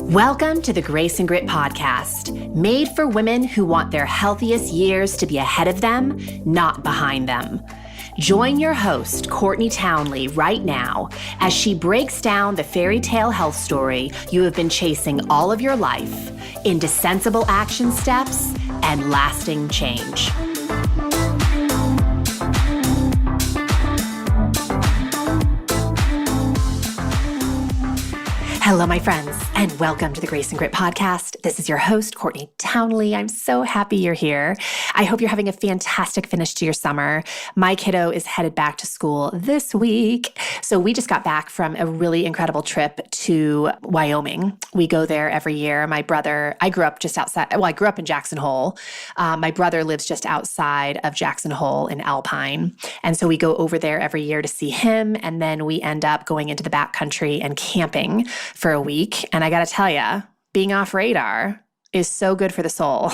Welcome to the Grace and Grit podcast, made for women who want their healthiest years to be ahead of them, not behind them. Join your host, Courtney Townley, right now as she breaks down the fairy tale health story you have been chasing all of your life into sensible action steps and lasting change. Hello, my friends, and welcome to the Grace and Grit podcast. This is your host, Courtney Townley. I'm so happy you're here. I hope you're having a fantastic finish to your summer. My kiddo is headed back to school this week. So we just got back from a really incredible trip to Wyoming. We go there every year. My brother, I grew up just outside, I grew up in Jackson Hole. My brother lives just outside of Jackson Hole in Alpine. And so we go over there every year to see him. And then we end up going into the backcountry and camping for a week. And I got to tell you, being off radar is so good for the soul,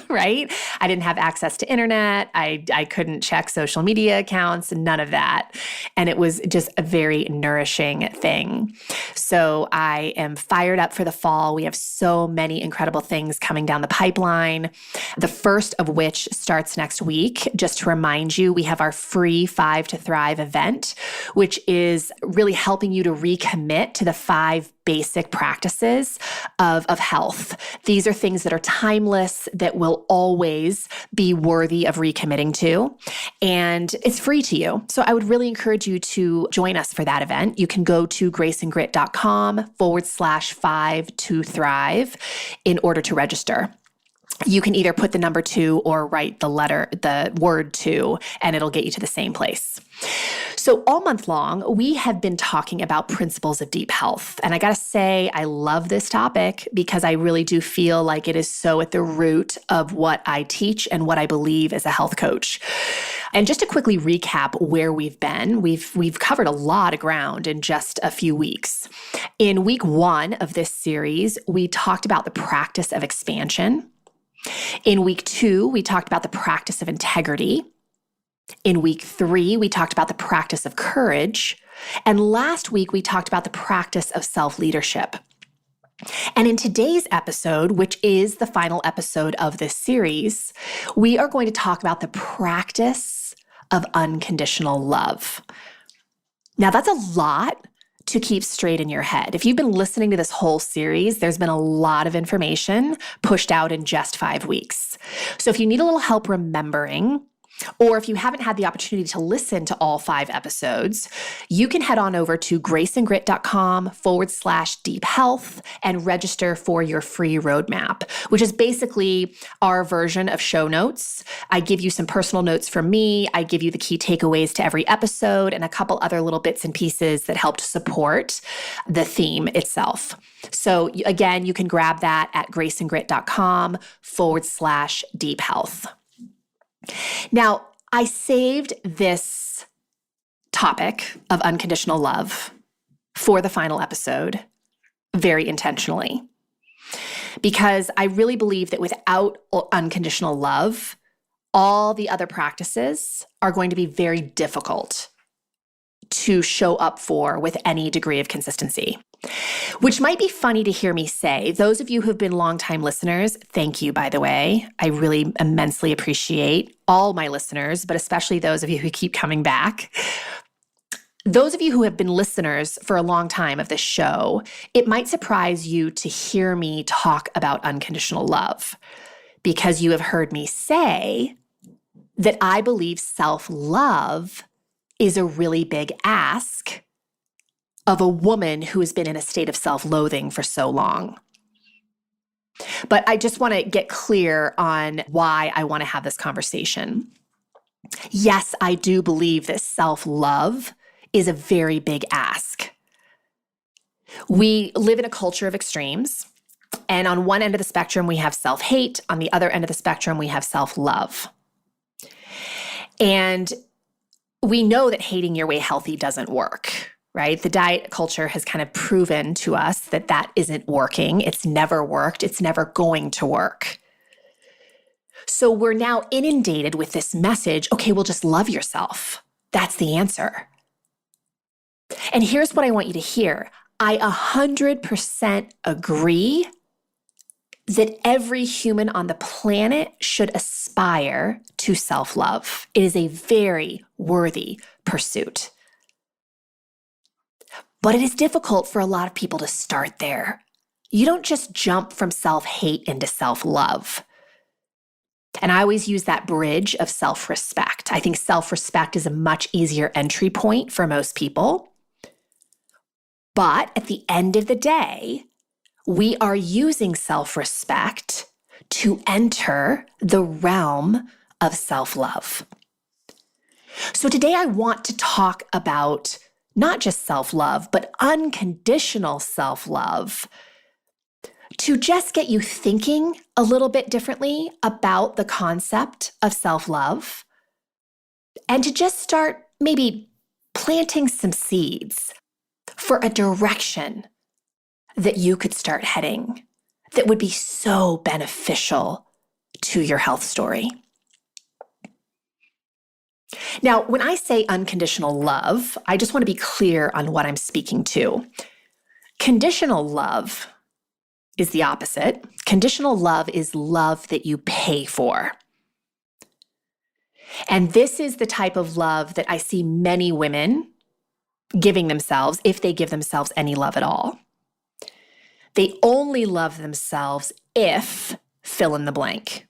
right? I didn't have access to internet. I couldn't check social media accounts, none of that. And it was just a very nourishing thing. So I am fired up for the fall. We have so many incredible things coming down the pipeline. The first of which starts next week. Just to remind you, we have our free 5 to Thrive event, which is really helping you to recommit to the 5 basic practices of health. These are things that are timeless, that will always be worthy of recommitting to, and it's free to you. So I would really encourage you to join us for that event. You can go to graceandgrit.com/5 to Thrive in order to register. You can either put the number 2 or write the word 2, and it'll get you to the same place. So all month long, we have been talking about principles of deep health. And I got to say, I love this topic because I really do feel like it is so at the root of what I teach and what I believe as a health coach. And just to quickly recap where we've been, we've covered a lot of ground in just a few weeks. In week 1 of this series, we talked about the practice of expansion. In week 2, we talked about the practice of integrity. In week 3, we talked about the practice of courage. And last week, we talked about the practice of self-leadership. And in today's episode, which is the final episode of this series, we are going to talk about the practice of unconditional love. Now, that's a lot to keep straight in your head. If you've been listening to this whole series, there's been a lot of information pushed out in just 5 weeks. So if you need a little help remembering, or if you haven't had the opportunity to listen to all 5 episodes, you can head on over to graceandgrit.com/deep health and register for your free roadmap, which is basically our version of show notes. I give you some personal notes from me. I give you the key takeaways to every episode and a couple other little bits and pieces that help to support the theme itself. So again, you can grab that at graceandgrit.com/deep health. Now, I saved this topic of unconditional love for the final episode very intentionally, because I really believe that without unconditional love, all the other practices are going to be very difficult to show up for with any degree of consistency. Which might be funny to hear me say. Those of you who've been longtime listeners, thank you, by the way. I really immensely appreciate all my listeners, but especially those of you who keep coming back. Those of you who have been listeners for a long time of this show, it might surprise you to hear me talk about unconditional love, because you have heard me say that I believe self-love is a really big ask of a woman who has been in a state of self-loathing for so long. But I just want to get clear on why I want to have this conversation. Yes, I do believe that self-love is a very big ask. We live in a culture of extremes, and on one end of the spectrum, we have self-hate. On the other end of the spectrum, we have self-love. And we know that hating your way healthy doesn't work. Right? The diet culture has kind of proven to us that that isn't working. It's never worked. It's never going to work. So we're now inundated with this message, okay, well, just love yourself. That's the answer. And here's what I want you to hear. I 100% agree that every human on the planet should aspire to self-love. It is a very worthy pursuit. But it is difficult for a lot of people to start there. You don't just jump from self-hate into self-love. And I always use that bridge of self-respect. I think self-respect is a much easier entry point for most people. But at the end of the day, we are using self-respect to enter the realm of self-love. So today I want to talk about not just self-love, but unconditional self-love, to just get you thinking a little bit differently about the concept of self-love, and to just start maybe planting some seeds for a direction that you could start heading that would be so beneficial to your health story. Now, when I say unconditional love, I just want to be clear on what I'm speaking to. Conditional love is the opposite. Conditional love is love that you pay for. And this is the type of love that I see many women giving themselves, if they give themselves any love at all. They only love themselves if fill in the blank.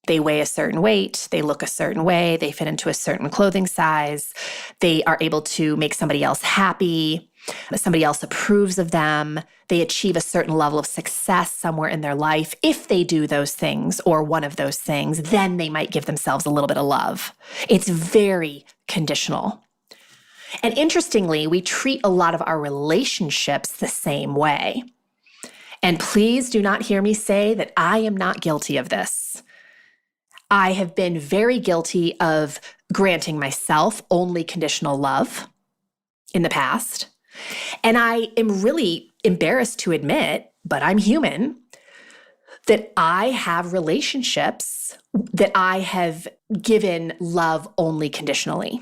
They weigh a certain weight, they look a certain way, they fit into a certain clothing size, they are able to make somebody else happy, somebody else approves of them, they achieve a certain level of success somewhere in their life. If they do those things or one of those things, then they might give themselves a little bit of love. It's very conditional. And interestingly, we treat a lot of our relationships the same way. And please do not hear me say that I am not guilty of this. I have been very guilty of granting myself only conditional love in the past. And I am really embarrassed to admit, but I'm human, that I have relationships that I have given love only conditionally.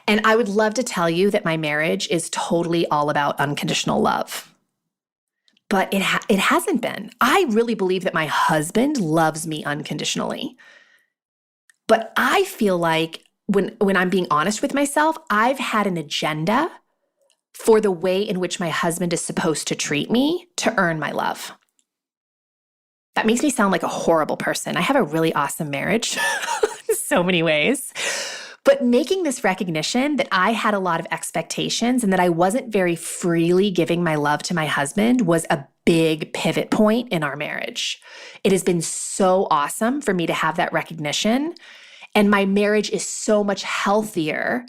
And I would love to tell you that my marriage is totally all about unconditional love. But it hasn't been. I really believe that my husband loves me unconditionally. But I feel like when I'm being honest with myself, I've had an agenda for the way in which my husband is supposed to treat me to earn my love. That makes me sound like a horrible person. I have a really awesome marriage in so many ways. But making this recognition that I had a lot of expectations and that I wasn't very freely giving my love to my husband was a big pivot point in our marriage. It has been so awesome for me to have that recognition. And my marriage is so much healthier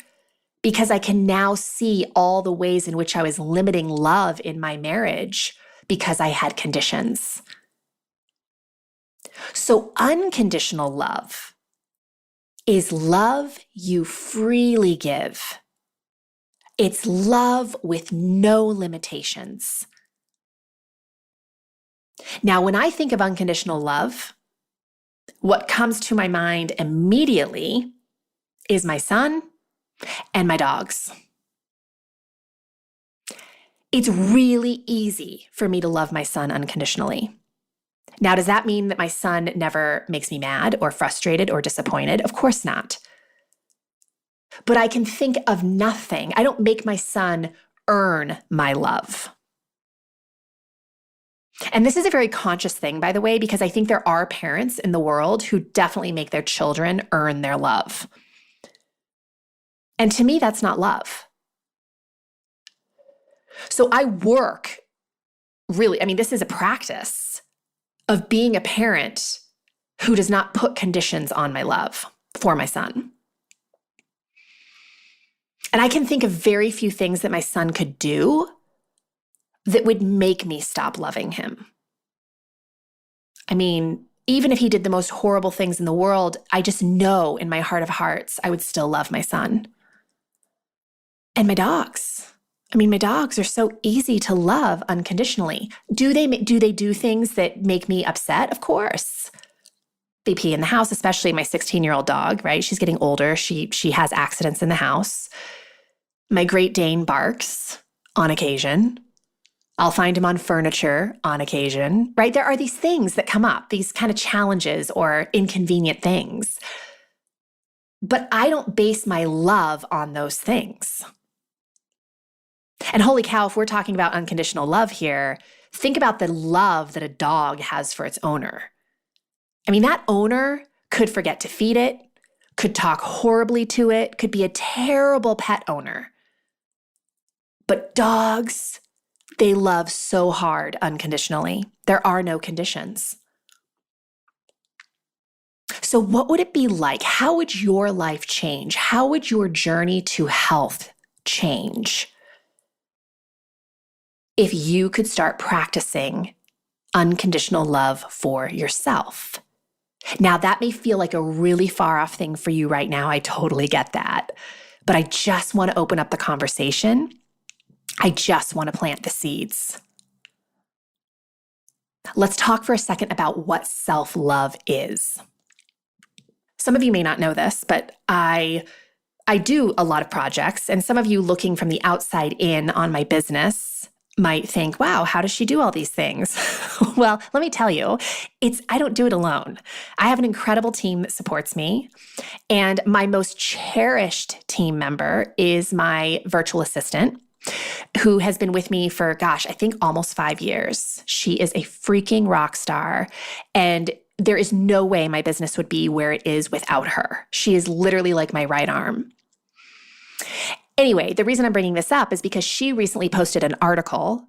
because I can now see all the ways in which I was limiting love in my marriage because I had conditions. So unconditional love is love you freely give. It's love with no limitations. Now, when I think of unconditional love, what comes to my mind immediately is my son and my dogs. It's really easy for me to love my son unconditionally. Now, does that mean that my son never makes me mad or frustrated or disappointed? Of course not. But I can think of nothing. I don't make my son earn my love. And this is a very conscious thing, by the way, because I think there are parents in the world who definitely make their children earn their love. And to me, that's not love. So I work really, this is a practice of being a parent who does not put conditions on my love for my son. And I can think of very few things that my son could do that would make me stop loving him. Even if he did the most horrible things in the world, I just know in my heart of hearts, I would still love my son. And my dogs. My dogs are so easy to love unconditionally. Do they do things that make me upset? Of course. They pee in the house, especially my 16-year-old dog, right? She's getting older. She has accidents in the house. My Great Dane barks. on occasion. I'll find him on furniture on occasion, right? There are these things that come up, these kind of challenges or inconvenient things. But I don't base my love on those things. And holy cow, if we're talking about unconditional love here, think about the love that a dog has for its owner. I mean, that owner could forget to feed it, could talk horribly to it, could be a terrible pet owner. But dogs, they love so hard unconditionally. There are no conditions. So what would it be like? How would your life change? How would your journey to health change if you could start practicing unconditional love for yourself? Now, that may feel like a really far off thing for you right now. I totally get that. But I just want to open up the conversation. I just want to plant the seeds. Let's talk for a second about what self-love is. Some of you may not know this, but I do a lot of projects, and some of you looking from the outside in on my business might think, wow, how does she do all these things? Well, let me tell you, I don't do it alone. I have an incredible team that supports me, and my most cherished team member is my virtual assistant, who has been with me for, I think almost 5 years. She is a freaking rock star, and there is no way my business would be where it is without her. She is literally like my right arm. Anyway, the reason I'm bringing this up is because she recently posted an article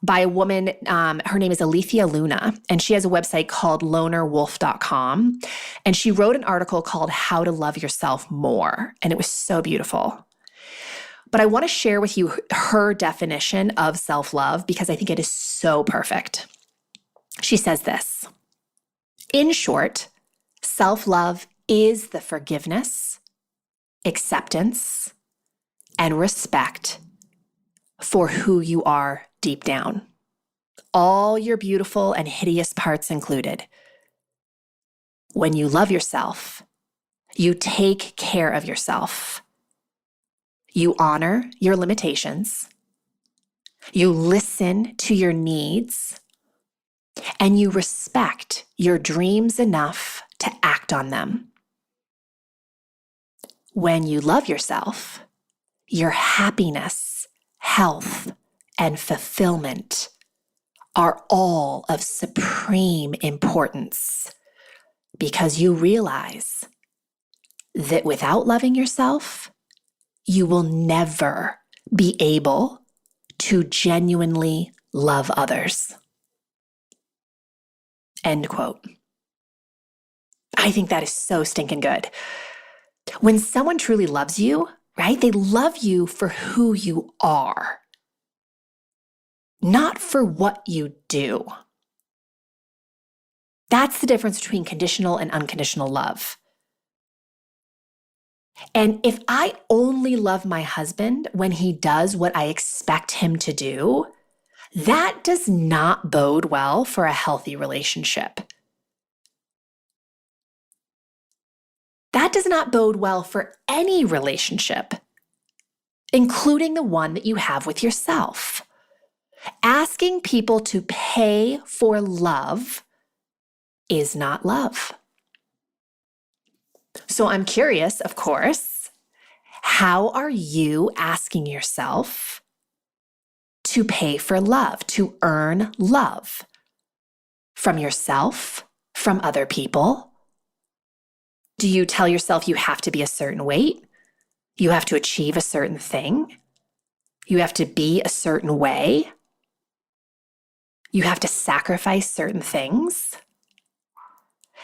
by a woman, her name is Alethea Luna, and she has a website called lonerwolf.com. And she wrote an article called How to Love Yourself More, and it was so beautiful. But I want to share with you her definition of self-love because I think it is so perfect. She says this: in short, self-love is the forgiveness, acceptance, and respect for who you are deep down. All your beautiful and hideous parts included. When you love yourself, you take care of yourself. You honor your limitations. You listen to your needs. And you respect your dreams enough to act on them. When you love yourself, your happiness, health, and fulfillment are all of supreme importance because you realize that without loving yourself, you will never be able to genuinely love others. End quote. I think that is so stinking good. When someone truly loves you, right, they love you for who you are, not for what you do. That's the difference between conditional and unconditional love. And if I only love my husband when he does what I expect him to do, that does not bode well for a healthy relationship. That does not bode well for any relationship, including the one that you have with yourself. Asking people to pay for love is not love. So I'm curious, of course, how are you asking yourself to pay for love, to earn love from yourself, from other people? Do you tell yourself you have to be a certain weight? You have to achieve a certain thing? You have to be a certain way? You have to sacrifice certain things?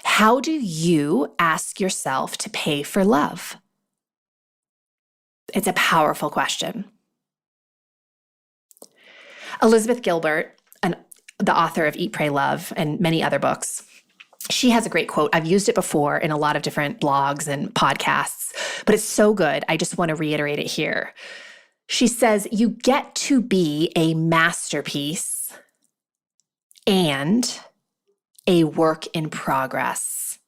How do you ask yourself to pay for love? It's a powerful question. Elizabeth Gilbert, the author of Eat, Pray, Love, and many other books, she has a great quote. I've used it before in a lot of different blogs and podcasts, but it's so good. I just want to reiterate it here. She says, you get to be a masterpiece and a work in progress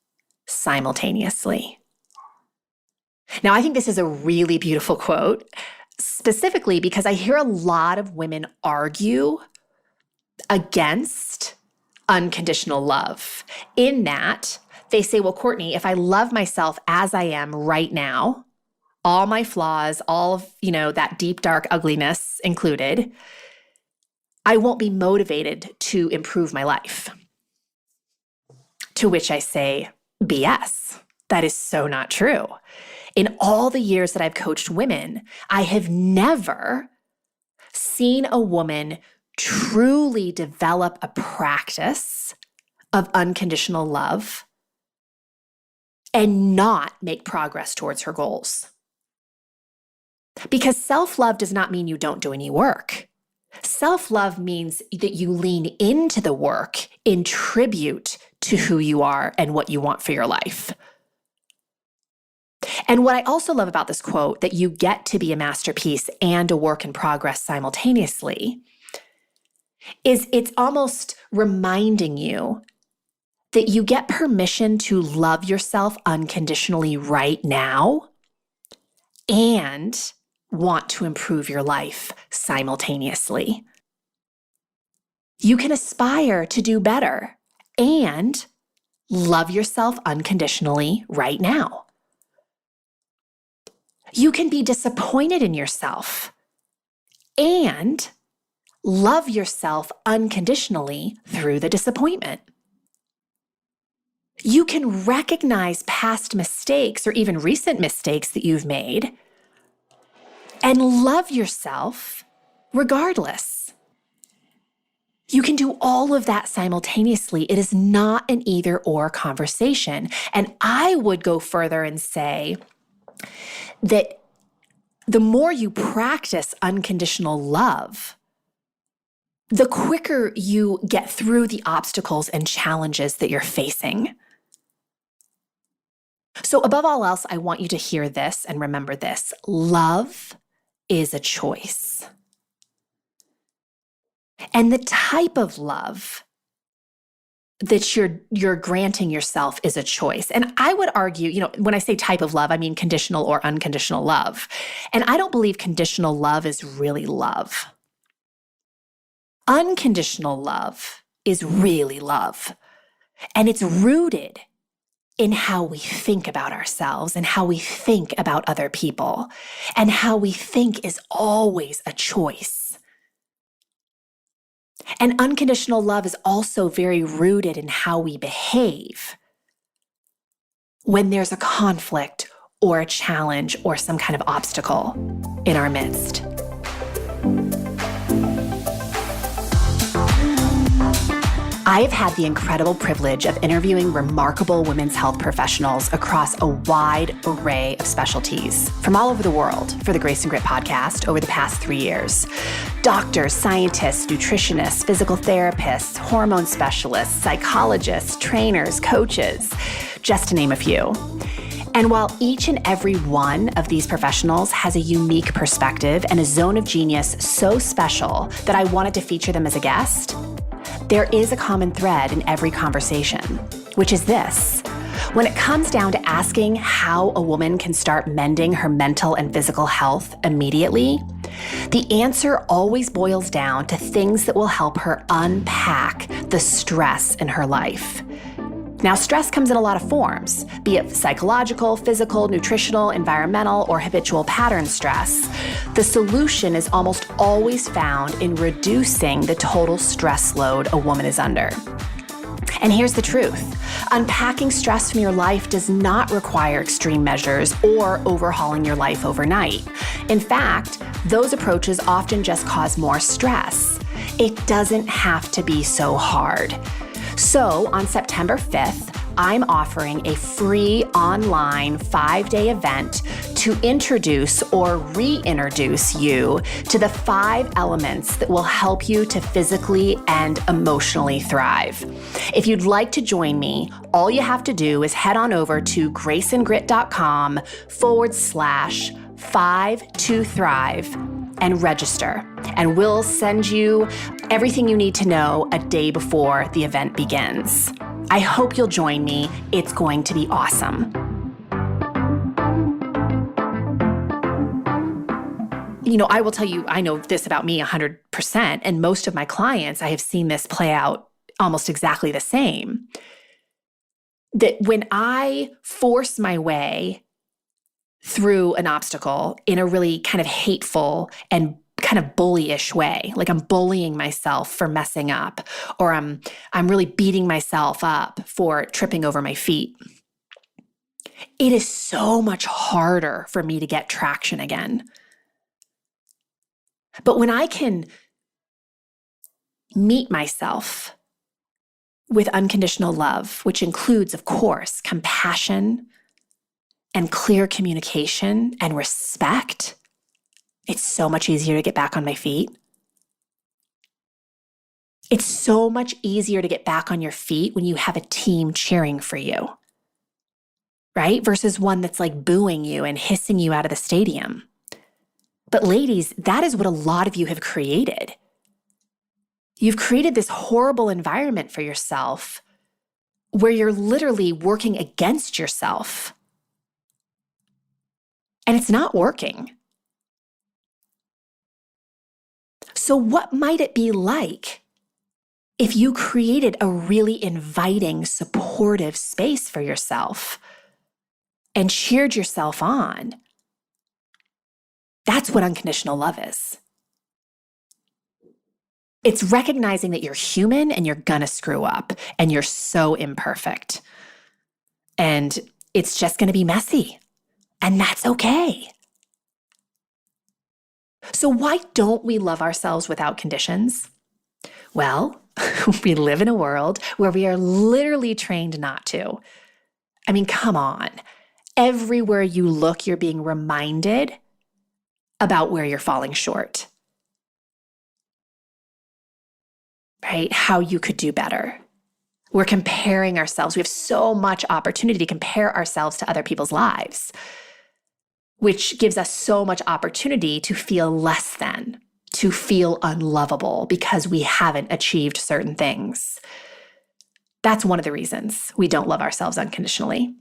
simultaneously. Now, I think this is a really beautiful quote. specifically because I hear a lot of women argue against unconditional love, in that they say, well, Courtney, if I love myself as I am right now, all my flaws, all of, that deep, dark ugliness included, I won't be motivated to improve my life. To which I say, BS. That is so not true. In all the years that I've coached women, I have never seen a woman truly develop a practice of unconditional love and not make progress towards her goals. Because self-love does not mean you don't do any work. Self-love means that you lean into the work in tribute to who you are and what you want for your life. And what I also love about this quote, that you get to be a masterpiece and a work in progress simultaneously, is it's almost reminding you that you get permission to love yourself unconditionally right now and want to improve your life simultaneously. You can aspire to do better and love yourself unconditionally right now. You can be disappointed in yourself and love yourself unconditionally through the disappointment. You can recognize past mistakes or even recent mistakes that you've made and love yourself regardless. You can do all of that simultaneously. It is not an either-or conversation. And I would go further and say that the more you practice unconditional love, the quicker you get through the obstacles and challenges that you're facing. So above all else, I want you to hear this and remember this. Love is a choice. And the type of love that you're granting yourself is a choice. And I would argue, when I say type of love, I mean conditional or unconditional love. And I don't believe conditional love is really love. Unconditional love is really love. And it's rooted in how we think about ourselves and how we think about other people. And how we think is always a choice. And unconditional love is also very rooted in how we behave when there's a conflict or a challenge or some kind of obstacle in our midst. I have had the incredible privilege of interviewing remarkable women's health professionals across a wide array of specialties from all over the world for the Grace and Grit podcast over the past 3 years. Doctors, scientists, nutritionists, physical therapists, hormone specialists, psychologists, trainers, coaches, just to name a few. And while each and every one of these professionals has a unique perspective and a zone of genius so special that I wanted to feature them as a guest, there is a common thread in every conversation, which is this. When it comes down to asking how a woman can start mending her mental and physical health immediately, the answer always boils down to things that will help her unpack the stress in her life. Now, stress comes in a lot of forms, be it psychological, physical, nutritional, environmental, or habitual pattern stress. The solution is almost always found in reducing the total stress load a woman is under. And here's the truth. Unpacking stress from your life does not require extreme measures or overhauling your life overnight. In fact, those approaches often just cause more stress. It doesn't have to be so hard. So on September 5th, I'm offering a free online 5-day event to introduce or reintroduce you to the 5 elements that will help you to physically and emotionally thrive. If you'd like to join me, all you have to do is head on over to graceandgrit.com/5to-thrive and register. And we'll send you everything you need to know a day before the event begins. I hope you'll join me. It's going to be awesome. I will tell you, I know this about me 100%. And most of my clients, I have seen this play out almost exactly the same. That when I force my way through an obstacle in a really kind of hateful and kind of bullyish way, like I'm bullying myself for messing up, or I'm really beating myself up for tripping over my feet, it is so much harder for me to get traction again. But when I can meet myself with unconditional love, which includes, of course, compassion and clear communication and respect, it's so much easier to get back on my feet. It's so much easier to get back on your feet when you have a team cheering for you, right? Versus one that's like booing you and hissing you out of the stadium. But ladies, that is what a lot of you have created. You've created this horrible environment for yourself where you're literally working against yourself. And it's not working. So what might it be like if you created a really inviting, supportive space for yourself and cheered yourself on? That's what unconditional love is. It's recognizing that you're human and you're gonna screw up and you're so imperfect. And it's just gonna be messy. And that's okay. So why don't we love ourselves without conditions? Well, we live in a world where we are literally trained not to. I mean, come on. Everywhere you look, you're being reminded about where you're falling short, right? How you could do better. We're comparing ourselves. We have so much opportunity to compare ourselves to other people's lives, which gives us so much opportunity to feel less than, to feel unlovable because we haven't achieved certain things. That's one of the reasons we don't love ourselves unconditionally.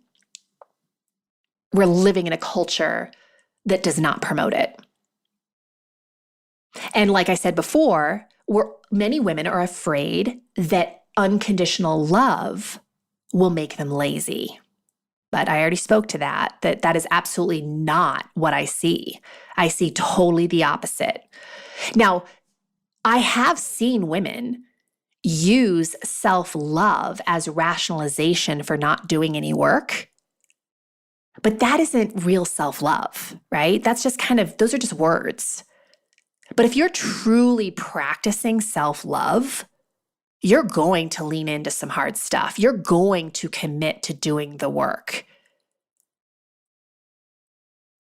We're living in a culture that does not promote it. And like I said before, many women are afraid that unconditional love will make them lazy. But I already spoke to that is absolutely not what I see. I see totally the opposite. Now, I have seen women use self-love as rationalization for not doing any work. But that isn't real self-love, right? That's just those are just words. But if you're truly practicing self-love, you're going to lean into some hard stuff. You're going to commit to doing the work.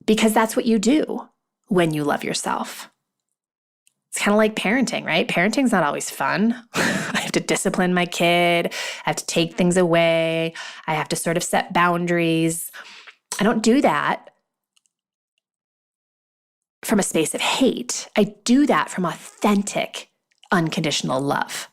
Because that's what you do when you love yourself. It's kind of like parenting, right? Parenting's not always fun. I have to discipline my kid. I have to take things away. I have to sort of set boundaries. I don't do that from a space of hate. I do that from authentic, unconditional love.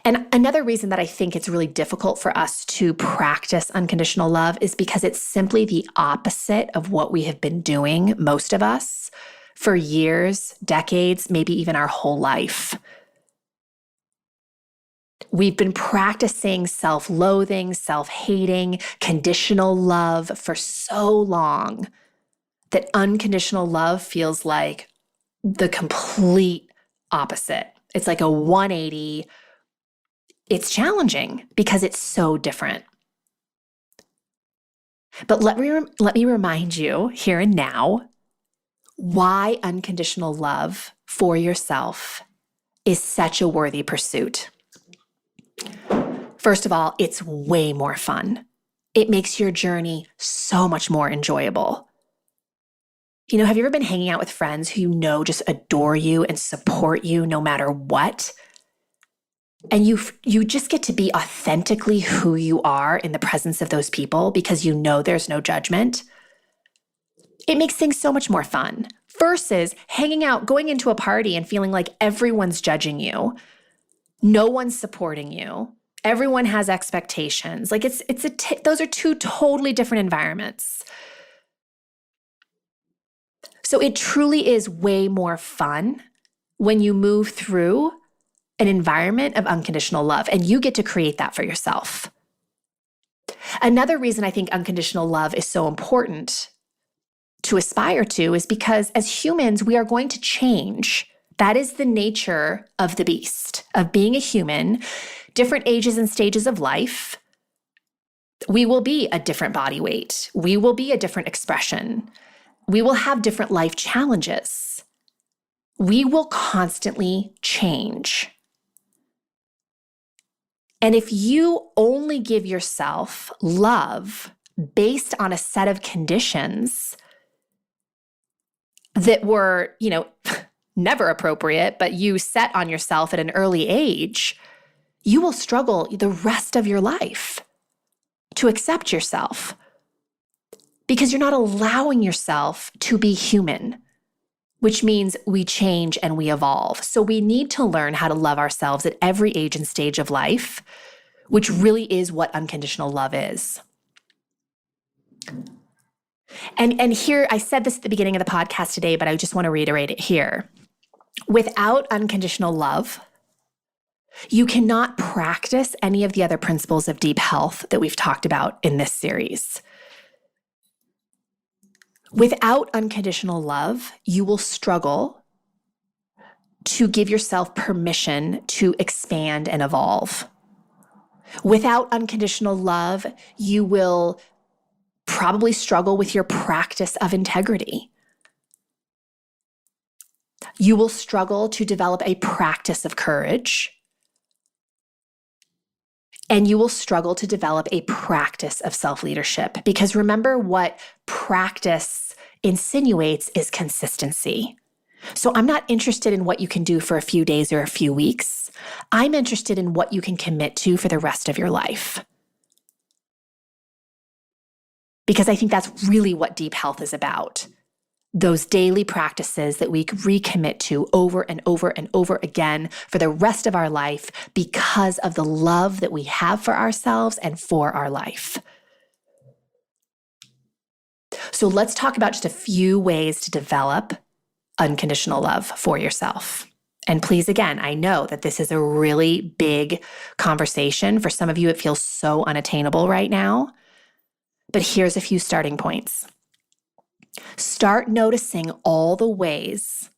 And another reason that I think it's really difficult for us to practice unconditional love is because it's simply the opposite of what we have been doing, most of us, for years, decades, maybe even our whole life. We've been practicing self-loathing, self-hating, conditional love for so long that unconditional love feels like the complete opposite. It's like a 180. It's challenging because it's so different. But let me remind you here and now why unconditional love for yourself is such a worthy pursuit. First of all, it's way more fun. It makes your journey so much more enjoyable. Have you ever been hanging out with friends who just adore you and support you no matter what? And you just get to be authentically who you are in the presence of those people because there's no judgment. It makes things so much more fun versus hanging out, going into a party and feeling like everyone's judging you. No one's supporting you. Everyone has expectations. Like those are two totally different environments. So it truly is way more fun when you move through an environment of unconditional love, and you get to create that for yourself. Another reason I think unconditional love is so important to aspire to is because as humans, we are going to change. That is the nature of the beast, of being a human, different ages and stages of life. We will be a different body weight. We will be a different expression. We will have different life challenges. We will constantly change. And if you only give yourself love based on a set of conditions that were, never appropriate, but you set on yourself at an early age, you will struggle the rest of your life to accept yourself because you're not allowing yourself to be human, which means we change and we evolve. So we need to learn how to love ourselves at every age and stage of life, which really is what unconditional love is. And here, I said this at the beginning of the podcast today, but I just want to reiterate it here. Without unconditional love, you cannot practice any of the other principles of deep health that we've talked about in this series. Without unconditional love, you will struggle to give yourself permission to expand and evolve. Without unconditional love, you will probably struggle with your practice of integrity. You will struggle to develop a practice of courage. And you will struggle to develop a practice of self-leadership. Because remember, what practice insinuates is consistency. So I'm not interested in what you can do for a few days or a few weeks. I'm interested in what you can commit to for the rest of your life. Because I think that's really what deep health is about. Those daily practices that we recommit to over and over and over again for the rest of our life because of the love that we have for ourselves and for our life. So let's talk about just a few ways to develop unconditional love for yourself. And please, again, I know that this is a really big conversation. For some of you, it feels so unattainable right now. But here's a few starting points. Start noticing all the ways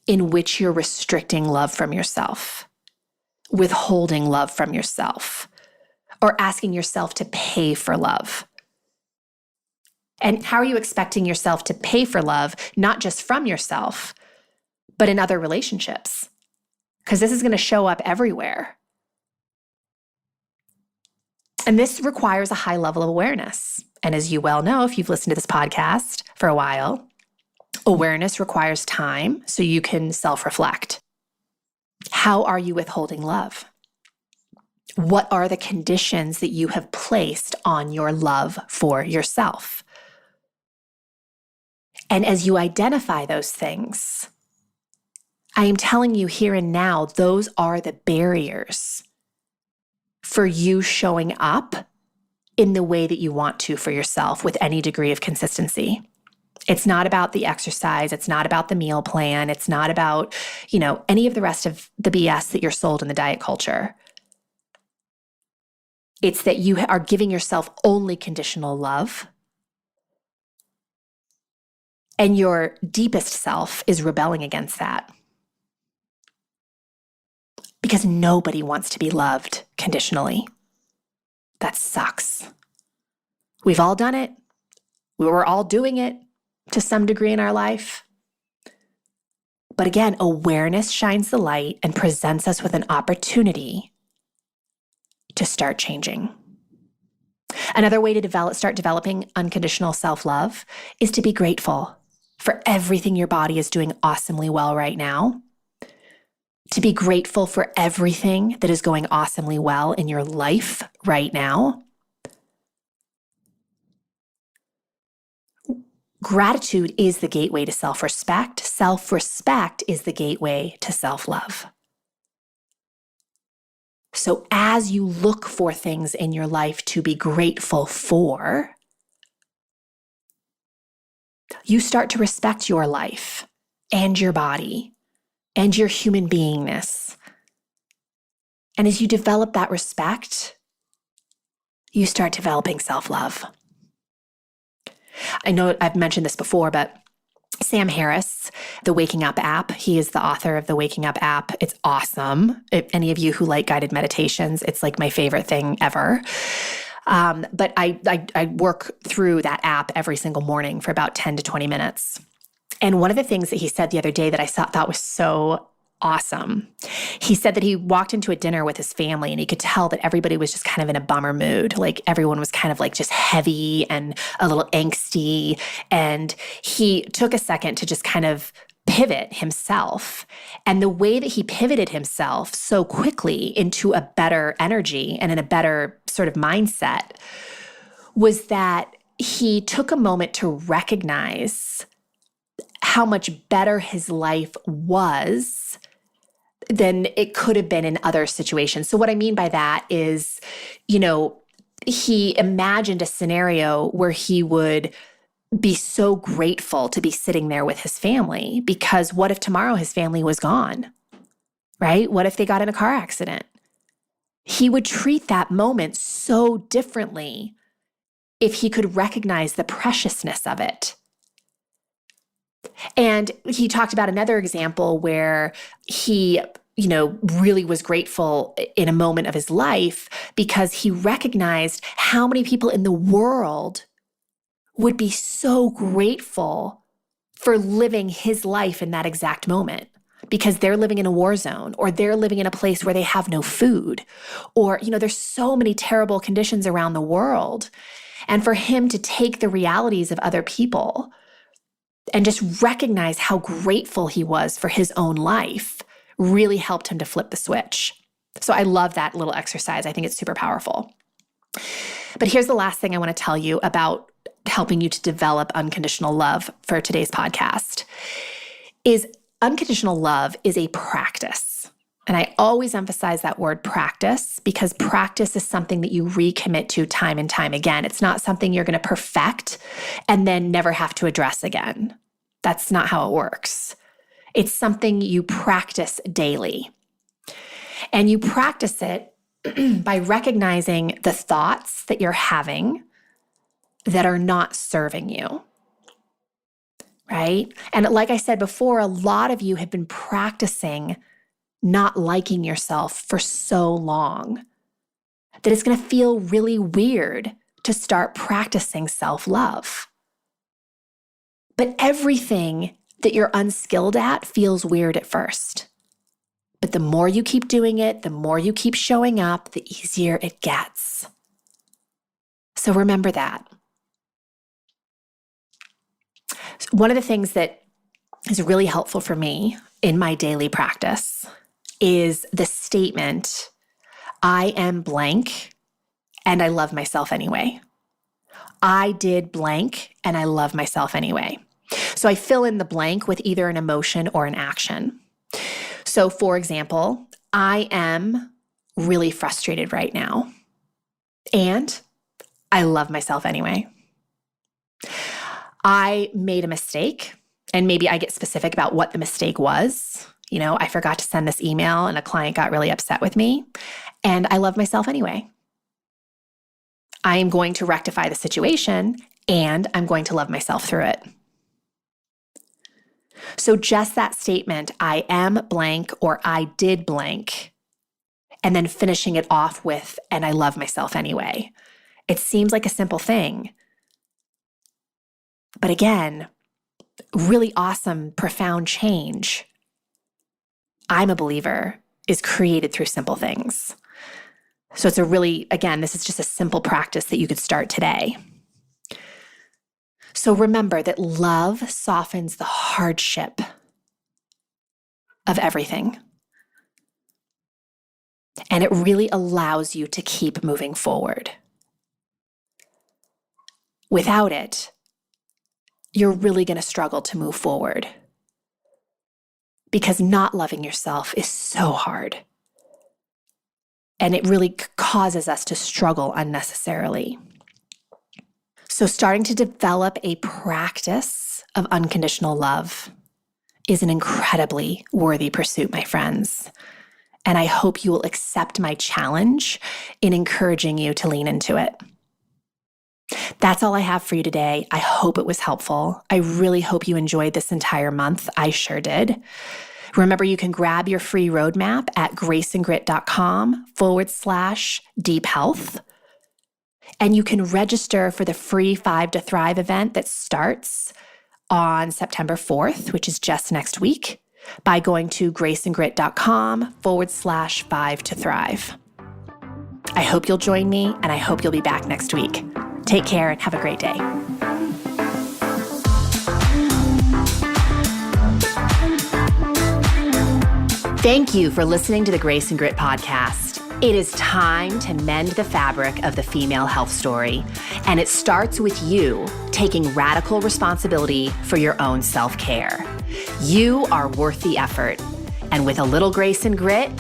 in which you're restricting love from yourself, withholding love from yourself, or asking yourself to pay for love. And how are you expecting yourself to pay for love, not just from yourself, but in other relationships? Because this is going to show up everywhere. And this requires a high level of awareness. And as you well know, if you've listened to this podcast for a while, awareness requires time so you can self-reflect. How are you withholding love? What are the conditions that you have placed on your love for yourself? And as you identify those things, I am telling you here and now, those are the barriers for you showing up in the way that you want to for yourself with any degree of consistency. It's not about the exercise. It's not about the meal plan. It's not about, any of the rest of the BS that you're sold in the diet culture. It's that you are giving yourself only conditional love. And your deepest self is rebelling against that. Because nobody wants to be loved conditionally. That sucks. We've all done it. We were all doing it to some degree in our life. But again, awareness shines the light and presents us with an opportunity to start changing. Another way to start developing unconditional self-love is to be grateful for everything your body is doing awesomely well right now. To be grateful for everything that is going awesomely well in your life right now. Gratitude is the gateway to self-respect. Self-respect is the gateway to self-love. So as you look for things in your life to be grateful for, You start to respect your life and your body and your human beingness. And as you develop that respect, you start developing self-love. I know I've mentioned this before, but Sam Harris, the Waking Up app, he is the author of the Waking Up app. It's awesome. If any of you who like guided meditations, it's like my favorite thing ever. But I work through that app every single morning for about 10 to 20 minutes. And one of the things that he said the other day that I thought was so awesome, he said that he walked into a dinner with his family and he could tell that everybody was just kind of in a bummer mood. Like everyone was kind of like just heavy and a little angsty. And he took a second to just kind of pivot himself. And the way that he pivoted himself so quickly into a better energy and in a better sort of mindset was that he took a moment to recognize how much better his life was than it could have been in other situations. So what I mean by that is, he imagined a scenario where he would be so grateful to be sitting there with his family, because what if tomorrow his family was gone, right? What if they got in a car accident? He would treat that moment so differently if he could recognize the preciousness of it. And he talked about another example where he, really was grateful in a moment of his life because he recognized how many people in the world would be so grateful for living his life in that exact moment, because they're living in a war zone, or they're living in a place where they have no food, or, there's so many terrible conditions around the world. And for him to take the realities of other people and just recognize how grateful he was for his own life really helped him to flip the switch. So I love that little exercise. I think it's super powerful. But here's the last thing I want to tell you about helping you to develop unconditional love for today's podcast is unconditional love is a practice. And I always emphasize that word practice, because practice is something that you recommit to time and time again. It's not something you're going to perfect and then never have to address again. That's not how it works. It's something you practice daily. And you practice it by recognizing the thoughts that you're having that are not serving you, right? And like I said before, a lot of you have been practicing not liking yourself for so long that it's going to feel really weird to start practicing self-love. But everything that you're unskilled at feels weird at first. But the more you keep doing it, the more you keep showing up, the easier it gets. So remember that. One of the things that is really helpful for me in my daily practice is the statement, I am blank and I love myself anyway. I did blank and I love myself anyway. So I fill in the blank with either an emotion or an action. So for example, I am really frustrated right now and I love myself anyway. I made a mistake, and maybe I get specific about what the mistake was. I forgot to send this email and a client got really upset with me, and I love myself anyway. I am going to rectify the situation and I'm going to love myself through it. So just that statement, I am blank or I did blank, and then finishing it off with, and I love myself anyway. It seems like a simple thing. But again, really awesome, profound change, I'm a believer, is created through simple things. So it's this is just a simple practice that you could start today. So remember that love softens the hardship of everything. And it really allows you to keep moving forward. Without it, you're really going to struggle to move forward, because not loving yourself is so hard. And it really causes us to struggle unnecessarily. So starting to develop a practice of unconditional love is an incredibly worthy pursuit, my friends. And I hope you will accept my challenge in encouraging you to lean into it. That's all I have for you today. I hope it was helpful. I really hope you enjoyed this entire month. I sure did. Remember, you can grab your free roadmap at graceandgrit.com/deep health. And you can register for the free 5 to Thrive event that starts on September 4th, which is just next week, by going to graceandgrit.com/5 to Thrive. I hope you'll join me, and I hope you'll be back next week. Take care and have a great day. Thank you for listening to the Grace and Grit podcast. It is time to mend the fabric of the female health story, and it starts with you taking radical responsibility for your own self-care. You are worth the effort, and with a little grace and grit,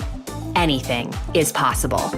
anything is possible.